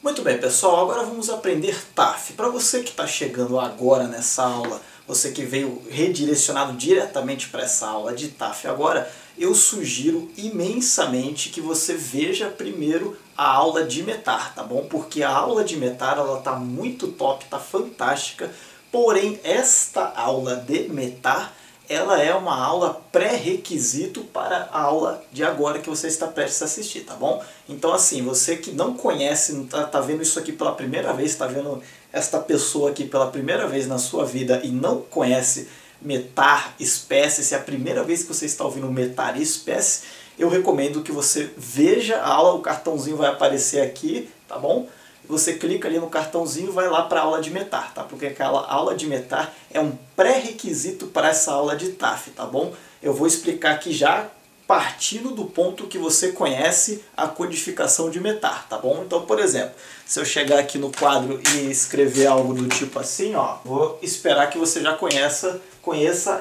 Muito bem, pessoal, agora vamos aprender TAF. Para você que está chegando agora nessa aula, você que veio redirecionado diretamente para essa aula de TAF agora, eu sugiro imensamente que você veja primeiro a aula de METAR, tá bom? Porque a aula de METAR, ela tá muito top, tá fantástica, porém esta aula de METAR, ela é uma aula pré-requisito para a aula de agora que você está prestes a assistir, tá bom? Então assim, você que não conhece, tá vendo isso aqui pela primeira vez, tá vendo esta pessoa aqui pela primeira vez na sua vida e não conhece METAR espécie, se é a primeira vez que você está ouvindo METAR espécie, eu recomendo que você veja a aula, o cartãozinho vai aparecer aqui, tá bom? Você clica ali no cartãozinho e vai lá para a aula de METAR, tá? Porque aquela aula de METAR é um pré-requisito para essa aula de TAF, tá bom? Eu vou explicar aqui já partindo do ponto que você conhece a codificação de METAR, tá bom? Então, por exemplo, se eu chegar aqui no quadro e escrever algo do tipo assim, ó, vou esperar que você já conheça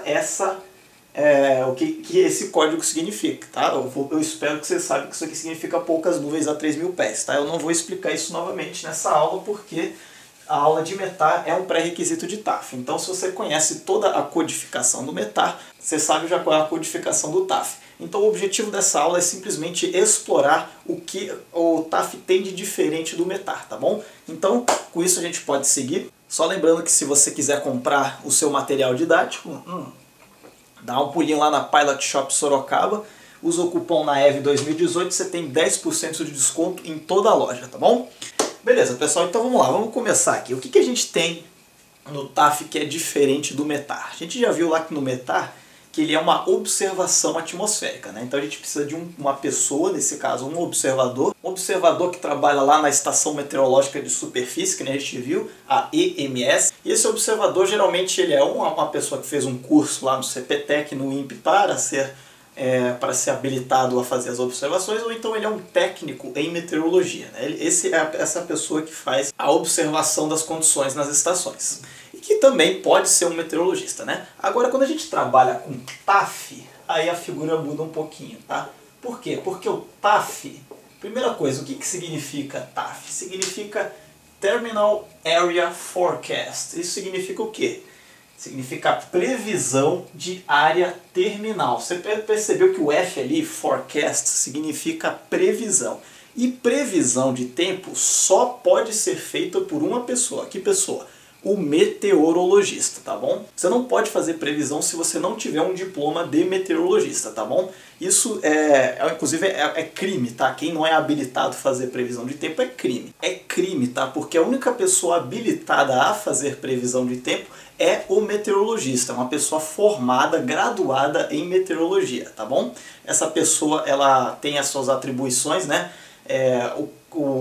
essa o que esse código significa, tá? Eu espero que você saiba que isso aqui significa poucas nuvens a 3.000 pés, tá? Eu não vou explicar isso novamente nessa aula porque a aula de METAR é um pré-requisito de TAF. Então, se você conhece toda a codificação do METAR, você sabe já qual é a codificação do TAF. Então, o objetivo dessa aula é simplesmente explorar o que o TAF tem de diferente do METAR, tá bom? Então, com isso a gente pode seguir. Só lembrando que se você quiser comprar o seu material didático, dá um pulinho lá na Pilot Shop Sorocaba, usa o cupom NAEV 2018, você tem 10% de desconto em toda a loja, tá bom? Beleza, pessoal, então vamos lá, vamos começar aqui. O que a gente tem no TAF que é diferente do METAR? A gente já viu lá que no METAR que ele é uma observação atmosférica, né? Então a gente precisa de uma pessoa, nesse caso um observador que trabalha lá na Estação Meteorológica de Superfície, que a gente viu, a EMS. E esse observador geralmente ele é uma pessoa que fez um curso lá no CPTEC, no INPE, para ser habilitado a fazer as observações, ou então ele é um técnico em meteorologia, né? Essa pessoa que faz a observação das condições nas estações. E que também pode ser um meteorologista, né? Agora, quando a gente trabalha com TAF, aí a figura muda um pouquinho, tá? Por quê? Porque o TAF, primeira coisa, o que significa TAF? Significa Terminal Area Forecast. Isso significa o quê? Significa previsão de área terminal. Você percebeu que o F ali, forecast, significa previsão. E previsão de tempo só pode ser feita por uma pessoa. Que pessoa? O meteorologista, tá bom? Você não pode fazer previsão se você não tiver um diploma de meteorologista, tá bom? Isso inclusive é crime, tá? Quem não é habilitado a fazer previsão de tempo é crime. É crime, tá? Porque a única pessoa habilitada a fazer previsão de tempo é o meteorologista, uma pessoa formada, graduada em meteorologia, tá bom? Essa pessoa, ela tem as suas atribuições, né?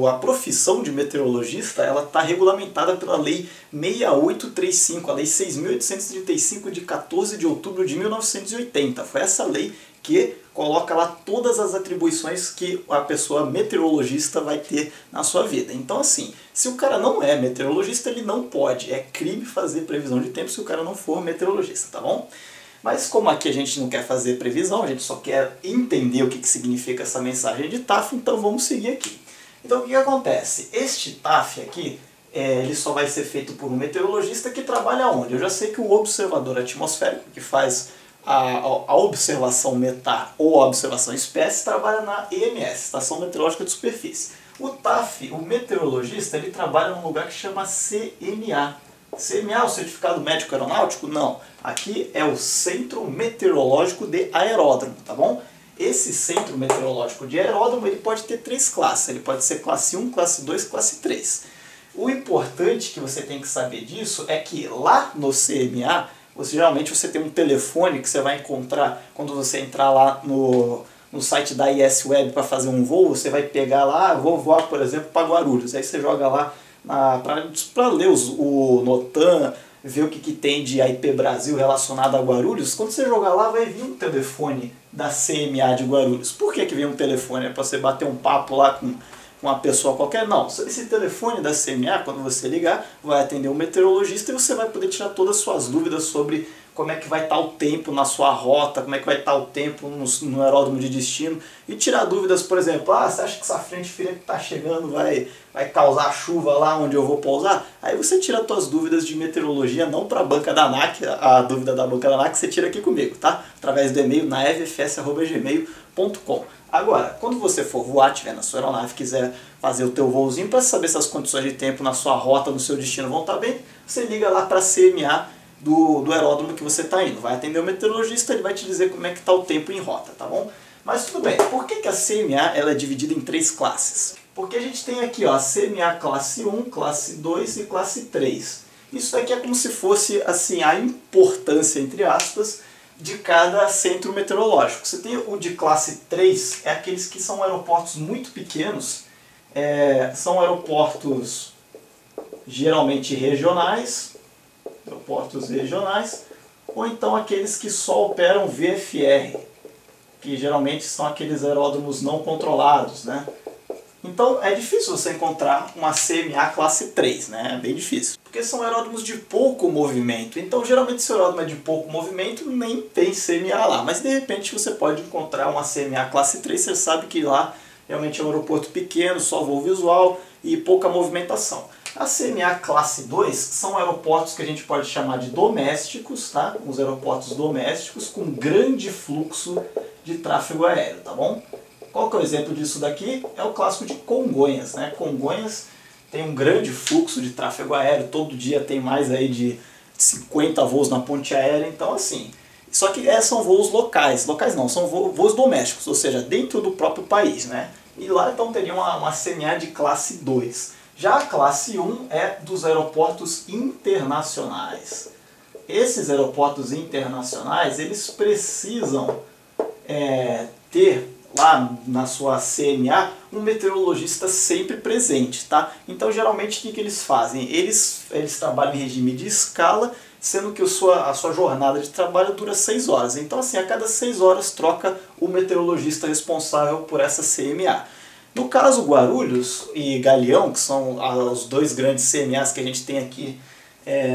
A profissão de meteorologista, ela está regulamentada pela Lei 6835, a Lei 6.835 de 14 de outubro de 1980. Foi essa lei que coloca lá todas as atribuições que a pessoa meteorologista vai ter na sua vida. Então assim, se o cara não é meteorologista, ele não pode. É crime fazer previsão de tempo se o cara não for meteorologista, tá bom? Mas como aqui a gente não quer fazer previsão, a gente só quer entender o que significa essa mensagem de TAF, então vamos seguir aqui. Então o que acontece? Este TAF aqui, ele só vai ser feito por um meteorologista que trabalha onde? Eu já sei que o observador atmosférico, que faz a observação METAR ou a observação espécie, trabalha na EMS, Estação Meteorológica de Superfície. O TAF, o meteorologista, ele trabalha num lugar que chama CMA. CMA, o Certificado Médico Aeronáutico? Não. Aqui é o Centro Meteorológico de Aeródromo, tá bom? Esse Centro Meteorológico de Aeródromo, ele pode ter 3 classes. Ele pode ser classe 1, classe 2, classe 3. O importante que você tem que saber disso é que lá no CMA, geralmente você tem um telefone que você vai encontrar quando você entrar lá no site da IS Web para fazer um voo. Você vai pegar lá, vou voar, por exemplo, para Guarulhos. Aí você joga lá para ler o NOTAM, ver o que tem de IP Brasil relacionado a Guarulhos. Quando você jogar lá, vai vir um telefone da CMA de Guarulhos. Por que vem um telefone? É para você bater um papo lá com uma pessoa qualquer? Não. Esse telefone da CMA, quando você ligar, vai atender um meteorologista e você vai poder tirar todas as suas dúvidas sobre como é que vai estar o tempo na sua rota, como é que vai estar o tempo no aeródromo de destino, e tirar dúvidas, por exemplo, você acha que essa frente fria que está chegando vai causar chuva lá onde eu vou pousar? Aí você tira as suas dúvidas de meteorologia, não para a banca da ANAC, a dúvida da banca da ANAC você tira aqui comigo, tá? Através do e-mail naevfs@gmail.com. Agora, quando você for voar, estiver na sua aeronave, quiser fazer o teu voozinho para saber se as condições de tempo na sua rota, no seu destino vão estar bem, você liga lá para a CMA do aeródromo que você está indo. Vai atender o meteorologista, ele vai te dizer como é que está o tempo em rota, tá bom? Mas tudo bem, por que a CMA ela é dividida em 3 classes? Porque a gente tem aqui ó, a CMA classe 1, classe 2 e classe 3. Isso daqui é como se fosse assim, a importância, entre aspas, de cada centro meteorológico. Você tem o de classe 3, é aqueles que são aeroportos muito pequenos, são aeroportos geralmente regionais, ou então aqueles que só operam VFR, que geralmente são aqueles aeródromos não controlados, né? Então é difícil você encontrar uma CMA classe 3, né? É bem difícil. Porque são aeródromos de pouco movimento. Então geralmente se o aeródromo é de pouco movimento, nem tem CMA lá. Mas de repente você pode encontrar uma CMA classe 3, você sabe que lá realmente é um aeroporto pequeno, só voo visual e pouca movimentação. A CMA classe 2 são aeroportos que a gente pode chamar de domésticos, tá? Os aeroportos domésticos com grande fluxo de tráfego aéreo, tá bom? Qual que é o exemplo disso daqui? É o clássico de Congonhas, né? Congonhas tem um grande fluxo de tráfego aéreo, todo dia tem mais aí de 50 voos na ponte aérea, então assim... Só que são voos locais não, são voos domésticos, ou seja, dentro do próprio país, né? E lá então teria uma CMA de classe 2. Já a classe 1 é dos aeroportos internacionais. Esses aeroportos internacionais, eles precisam ter lá na sua CMA um meteorologista sempre presente, tá? Então geralmente o que eles fazem? Eles trabalham em regime de escala, sendo que a sua jornada de trabalho dura 6 horas. Então assim, a cada 6 horas troca o meteorologista responsável por essa CMA. No caso Guarulhos e Galeão, que são os 2 grandes CMAs que a gente tem aqui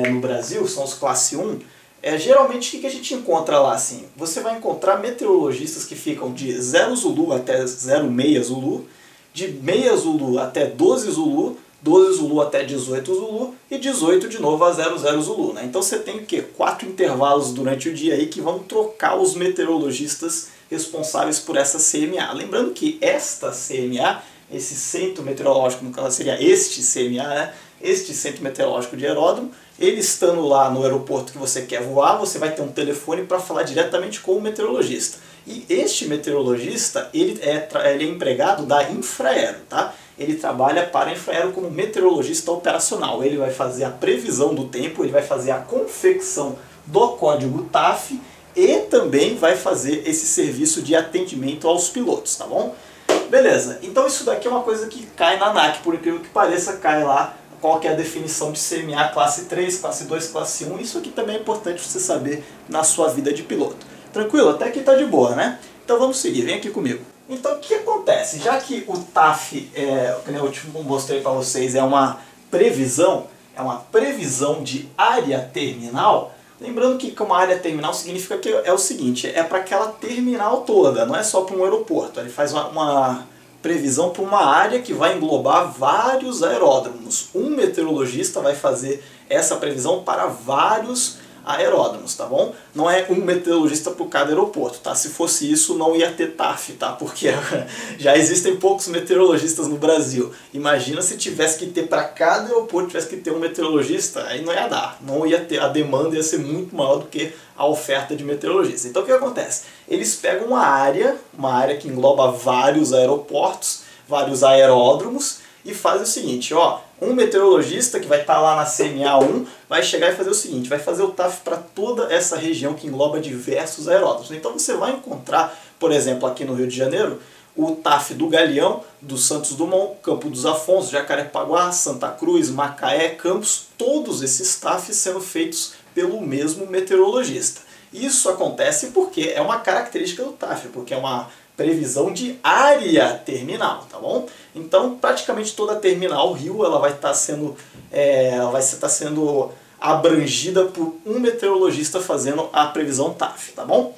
no Brasil, são os classe 1, geralmente o que a gente encontra lá? Assim, você vai encontrar meteorologistas que ficam de 0 Zulu até 06 Zulu, de meia Zulu até 12 Zulu, 12 Zulu até 18 Zulu e 18 de novo a 00 Zulu. Né? Então você tem o quê? 4 intervalos durante o dia aí que vão trocar os meteorologistas responsáveis por essa CMA. Lembrando que esta CMA, esse centro meteorológico, no caso seria este CMA, né? Este centro meteorológico de aeródromo, ele estando lá no aeroporto que você quer voar, você vai ter um telefone para falar diretamente com o meteorologista. E este meteorologista, ele é empregado da Infraero, tá? Ele trabalha para a Infraero como meteorologista operacional. Ele vai fazer a previsão do tempo, ele vai fazer a confecção do código TAF e também vai fazer esse serviço de atendimento aos pilotos, tá bom? Beleza, então isso daqui é uma coisa que cai na ANAC, por incrível que pareça, cai lá qual que é a definição de CMA classe 3, classe 2, classe 1. Isso aqui também é importante você saber na sua vida de piloto. Tranquilo? Até aqui tá de boa, né? Então vamos seguir, vem aqui comigo. Então o que acontece? Já que o TAF, como eu mostrei para vocês, é uma previsão de área terminal. Lembrando que uma área terminal significa que é o seguinte, é para aquela terminal toda, não é só para um aeroporto. Ele faz uma previsão para uma área que vai englobar vários aeródromos. Um meteorologista vai fazer essa previsão para vários aeródromos, tá bom? Não é um meteorologista para cada aeroporto, tá? Se fosse isso, não ia ter TAF, tá? Porque já existem poucos meteorologistas no Brasil. Imagina se tivesse que ter para cada aeroporto, tivesse que ter um meteorologista, aí não ia dar. Não ia ter, a demanda ia ser muito maior do que a oferta de meteorologistas. Então o que acontece? Eles pegam uma área que engloba vários aeroportos, vários aeródromos, e fazem o seguinte, ó, um meteorologista que vai estar lá na CMA1 vai chegar e fazer o seguinte, vai fazer o TAF para toda essa região que engloba diversos aeródromos. Então você vai encontrar, por exemplo, aqui no Rio de Janeiro, o TAF do Galeão, do Santos Dumont, Campo dos Afonsos, Jacarepaguá, Santa Cruz, Macaé, Campos, todos esses TAFs sendo feitos pelo mesmo meteorologista. Isso acontece porque é uma característica do TAF, porque é uma previsão de área terminal, tá bom? Então, praticamente toda a terminal Rio ela vai estar sendo abrangida por um meteorologista fazendo a previsão TAF, tá bom?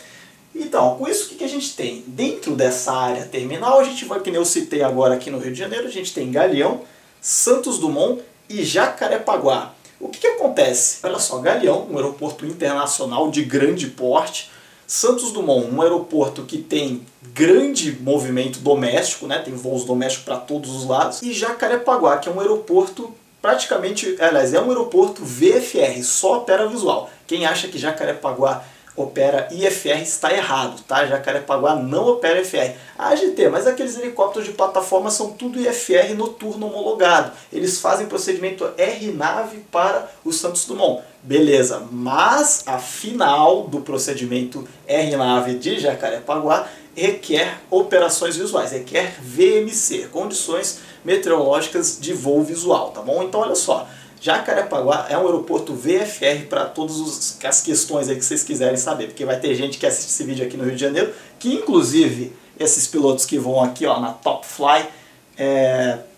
Então, com isso, o que a gente tem? Dentro dessa área terminal, a gente vai, que nem eu citei agora aqui no Rio de Janeiro, a gente tem Galeão, Santos Dumont e Jacarepaguá. O que acontece? Olha só, Galeão, um aeroporto internacional de grande porte, Santos Dumont, um aeroporto que tem grande movimento doméstico, né? Tem voos domésticos para todos os lados, e Jacarepaguá, que é um aeroporto praticamente, aliás, é um aeroporto VFR, só opera visual. Quem acha que Jacarepaguá opera IFR está errado, tá? Jacarepaguá não opera IFR. A AGT, mas aqueles helicópteros de plataforma são tudo IFR noturno homologado. Eles fazem procedimento RNAV para o Santos Dumont. Beleza, mas a final do procedimento RNAV de Jacarepaguá requer operações visuais, requer VMC, condições meteorológicas de voo visual, tá bom? Então olha só, Jacarepaguá é um aeroporto VFR para todas as questões aí que vocês quiserem saber, porque vai ter gente que assiste esse vídeo aqui no Rio de Janeiro, que inclusive esses pilotos que vão aqui ó, na Top Fly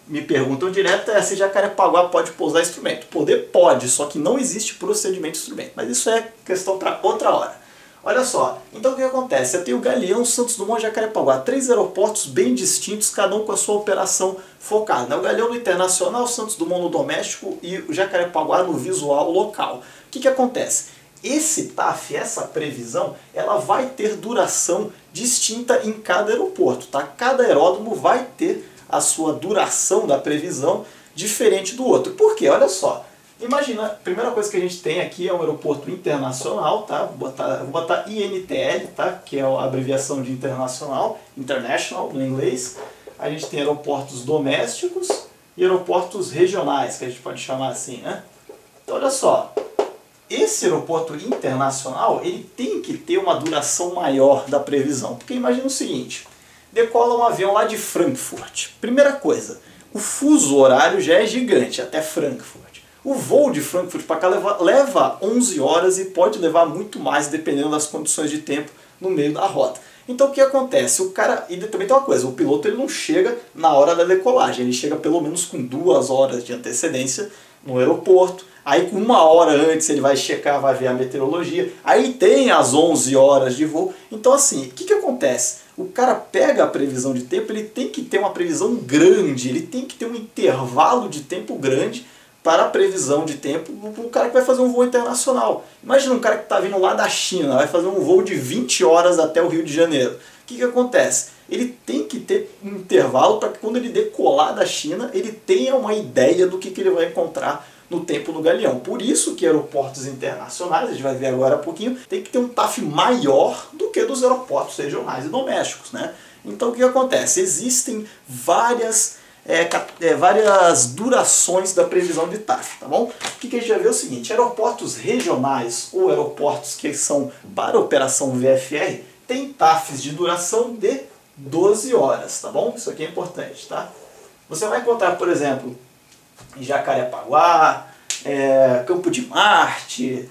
me perguntam direto se Jacarepaguá pode pousar instrumento. Poder pode, só que não existe procedimento de instrumento, mas isso é questão para outra hora. Olha só, então o que acontece? Eu tenho o Galeão, Santos Dumont e Jacarepaguá, 3 aeroportos bem distintos, cada um com a sua operação focada. O Galeão no internacional, o Santos Dumont no doméstico e o Jacarepaguá no visual local. O que acontece? Esse TAF, essa previsão, ela vai ter duração distinta em cada aeroporto, tá? Cada aeródromo vai ter a sua duração da previsão diferente do outro. Por quê? Olha só. Imagina, a primeira coisa que a gente tem aqui é um aeroporto internacional, tá? Vou botar INTL, tá? Que é a abreviação de internacional, international no inglês. A gente tem aeroportos domésticos e aeroportos regionais, que a gente pode chamar assim, né? Então olha só, esse aeroporto internacional, ele tem que ter uma duração maior da previsão, porque imagina o seguinte, decola um avião lá de Frankfurt. Primeira coisa, o fuso horário já é gigante até Frankfurt. O voo de Frankfurt para cá leva 11 horas e pode levar muito mais dependendo das condições de tempo no meio da rota. Então o que acontece? O cara, e também tem uma coisa, o piloto ele não chega na hora da decolagem, ele chega pelo menos com 2 horas de antecedência no aeroporto, aí com 1 hora antes ele vai checar, vai ver a meteorologia, aí tem as 11 horas de voo. Então assim, o que acontece? O cara pega a previsão de tempo, ele tem que ter uma previsão grande, ele tem que ter um intervalo de tempo grande para a previsão de tempo para o cara que vai fazer um voo internacional. Imagina um cara que está vindo lá da China, vai fazer um voo de 20 horas até o Rio de Janeiro. O que acontece? Ele tem que ter um intervalo para que quando ele decolar da China, ele tenha uma ideia do que ele vai encontrar no tempo no Galeão. Por isso que aeroportos internacionais, a gente vai ver agora há pouquinho, tem que ter um TAF maior do que dos aeroportos regionais e domésticos, né? Então o que acontece? Existem várias durações da previsão de TAF, tá bom? O que a gente já vê é o seguinte, aeroportos regionais ou aeroportos que são para operação VFR tem TAFs de duração de 12 horas, tá bom? Isso aqui é importante, tá? Você vai encontrar, por exemplo, em Jacarepaguá, Campo de Marte,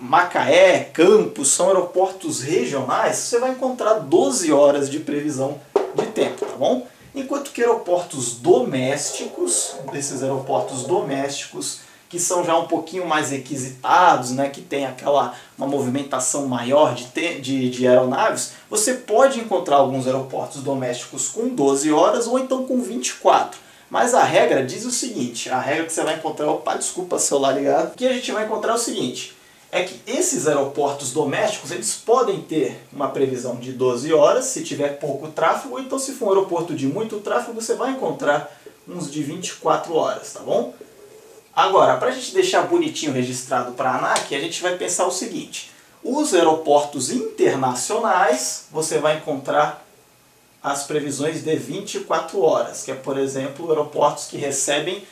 Macaé, Campos, são aeroportos regionais, você vai encontrar 12 horas de previsão de tempo, tá bom? Enquanto que aeroportos domésticos, desses aeroportos domésticos, que são já um pouquinho mais requisitados, né, que tem uma movimentação maior de aeronaves, você pode encontrar alguns aeroportos domésticos com 12 horas ou então com 24. Mas a regra diz o seguinte, a regra que você vai encontrar, opa, desculpa, celular ligado, que a gente vai encontrar é o seguinte, é que esses aeroportos domésticos, eles podem ter uma previsão de 12 horas, se tiver pouco tráfego, ou então se for um aeroporto de muito tráfego, você vai encontrar uns de 24 horas, tá bom? Agora, para a gente deixar bonitinho registrado para a ANAC, a gente vai pensar o seguinte, os aeroportos internacionais, você vai encontrar as previsões de 24 horas, que é, por exemplo, aeroportos que recebem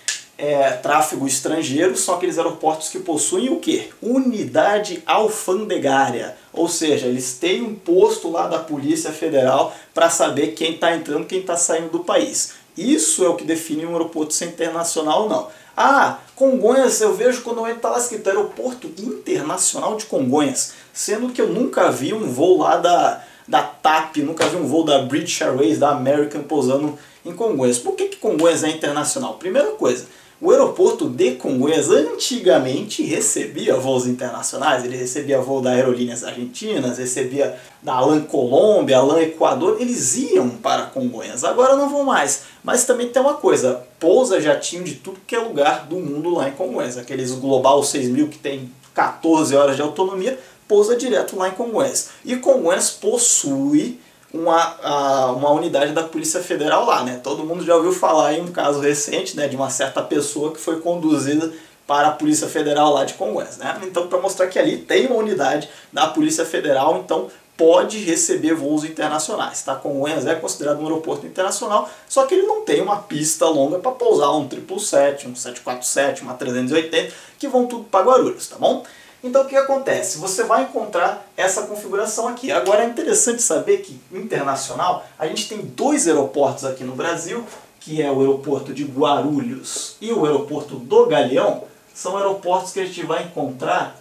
tráfego estrangeiro, são aqueles aeroportos que possuem o quê? Unidade alfandegária, ou seja, eles têm um posto lá da Polícia Federal para saber quem está entrando, quem está saindo do país. Isso é o que define um aeroporto ser internacional ou não. Ah, Congonhas, eu vejo quando está lá escrito Aeroporto Internacional de Congonhas, sendo que eu nunca vi um voo lá da TAP, nunca vi um voo da British Airways, da American pousando em Congonhas. Por que Congonhas é internacional? Primeira coisa, o aeroporto de Congonhas antigamente recebia voos internacionais, ele recebia voo da Aerolíneas Argentinas, recebia da ALAN Colômbia, ALAN Equador, eles iam para Congonhas, agora não vão mais. Mas também tem uma coisa, pousa jatinho de tudo que é lugar do mundo lá em Congonhas, aqueles Global 6000 que tem 14 horas de autonomia, pousa direto lá em Congonhas. E Congonhas possui uma unidade da Polícia Federal lá, né? Todo mundo já ouviu falar em um caso recente, né, de uma certa pessoa que foi conduzida para a Polícia Federal lá de Congonhas, né? Então, para mostrar que ali tem uma unidade da Polícia Federal, então pode receber voos internacionais, tá? Congonhas é considerado um aeroporto internacional, só que ele não tem uma pista longa para pousar um 777, um 747, uma 380, que vão tudo para Guarulhos, tá bom? Então o que acontece? Você vai encontrar essa configuração aqui. Agora é interessante saber que, internacional, a gente tem dois aeroportos aqui no Brasil, que é o aeroporto de Guarulhos e o aeroporto do Galeão. São aeroportos que a gente vai encontrar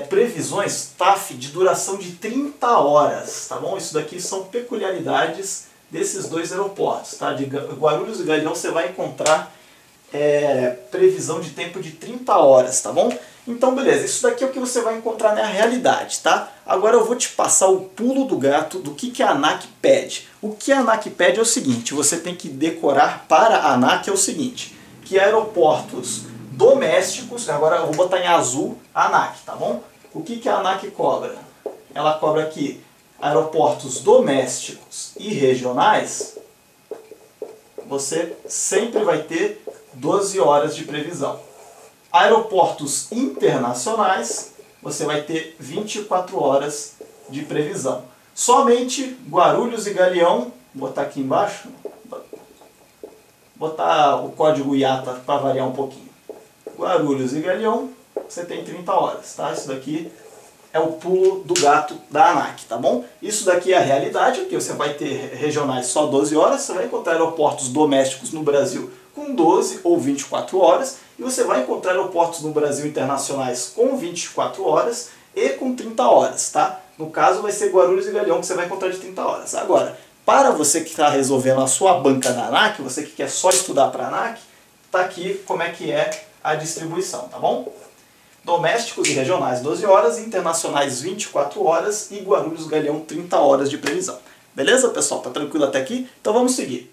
previsões TAF de duração de 30 horas, tá bom? Isso daqui são peculiaridades desses dois aeroportos, tá? De Guarulhos e Galeão você vai encontrar previsão de tempo de 30 horas, tá bom? Então beleza, isso daqui é o que você vai encontrar na realidade, tá? Agora eu vou te passar o pulo do gato do que a ANAC pede. O que a ANAC pede é o seguinte, você tem que decorar para a ANAC é o seguinte, que aeroportos domésticos, agora eu vou botar em azul a ANAC, tá bom? O que a ANAC cobra? Ela cobra aqui aeroportos domésticos e regionais, você sempre vai ter 12 horas de previsão. Aeroportos internacionais, você vai ter 24 horas de previsão. Somente Guarulhos e Galeão, vou botar aqui embaixo, botar o código IATA para variar um pouquinho. Guarulhos e Galeão, você tem 30 horas, tá? Isso daqui é o pulo do gato da ANAC, tá bom? Isso daqui é a realidade, porque você vai ter regionais só 12 horas, você vai encontrar aeroportos domésticos no Brasil com 12 ou 24 horas, e você vai encontrar aeroportos no Brasil internacionais com 24 horas e com 30 horas, tá? No caso vai ser Guarulhos e Galeão que você vai encontrar de 30 horas. Agora, para você que está resolvendo a sua banca da ANAC, você que quer só estudar para a ANAC, tá aqui como é que é a distribuição, tá bom? Domésticos e regionais 12 horas, internacionais 24 horas e Guarulhos e Galeão 30 horas de previsão. Beleza, pessoal? Tá tranquilo até aqui? Então vamos seguir.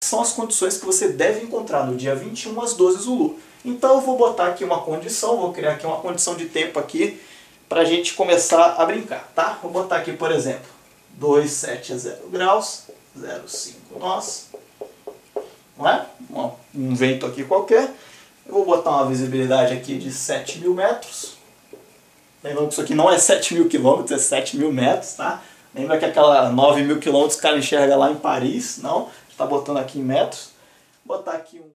São as condições que você deve encontrar no dia 21 às 12 Zulu. Então eu vou botar aqui uma condição, vou criar aqui uma condição de tempo aqui para a gente começar a brincar, tá? Vou botar aqui, por exemplo, 27 a 0 graus, 0,5 nós, não é? Um vento aqui qualquer. Eu vou botar uma visibilidade aqui de 7.000 metros. Lembrando que isso aqui não é 7.000 quilômetros, é 7.000 metros, tá? Lembra que aquela 9.000 quilômetros o cara enxerga lá em Paris? Não, está botando aqui em metros. Vou botar aqui um